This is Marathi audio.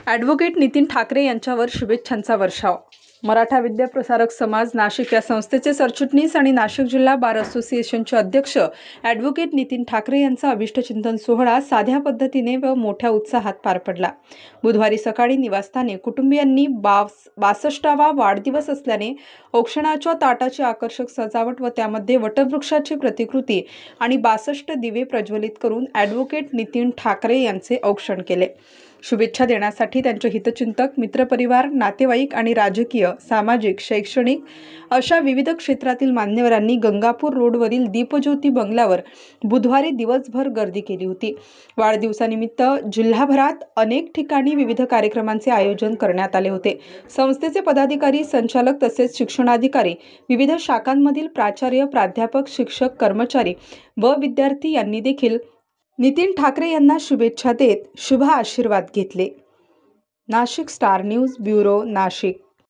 ॲडव्होकेट नितीन ठाकरे यांच्यावर शुभेच्छांचा वर्षाव। मराठा विद्याप्रसारक समाज नाशिक या संस्थेचे सरचिटणीस आणि नाशिक जिल्हा बार असोसिएशनचे अध्यक्ष ॲडव्होकेट नितीन ठाकरे यांचा अभिष्टचिंतन सोहळा साध्या पद्धतीने व मोठ्या उत्साहात पार पडला। बुधवारी सकाळी निवासस्थानी कुटुंबियांनी 62वा वाढदिवस असल्याने औक्षणाच्या ताटाची आकर्षक सजावट व त्यामध्ये वटवृक्षाची प्रतिकृती आणि 62 दिवे प्रज्वलित करून ॲडव्होकेट नितीन ठाकरे यांचे औक्षण केले। शुभेच्छा देण्यासाठी त्यांचे हितचिंतक, मित्रपरिवार, नातेवाईक आणि राजकीय, सामाजिक, शैक्षणिक अशा विविध क्षेत्रातील मान्यवरांनी गंगापूर रोडवरील दीपज्योती बंगल्यावर बुधवारी दिवसभर गर्दी केली होती। वाढदिवसानिमित्त जिल्हाभरात अनेक ठिकाणी विविध कार्यक्रमांचे आयोजन करण्यात आले होते। संस्थेचे पदाधिकारी, संचालक तसेच शिक्षणाधिकारी, विविध शाखांमधील प्राचार्य, प्राध्यापक, शिक्षक, कर्मचारी व विद्यार्थी यांनी देखील नितीन ठाकरे यांना शुभेच्छा देत शुभ आशीर्वाद घेतले। Nashik star news bureau, Nashik.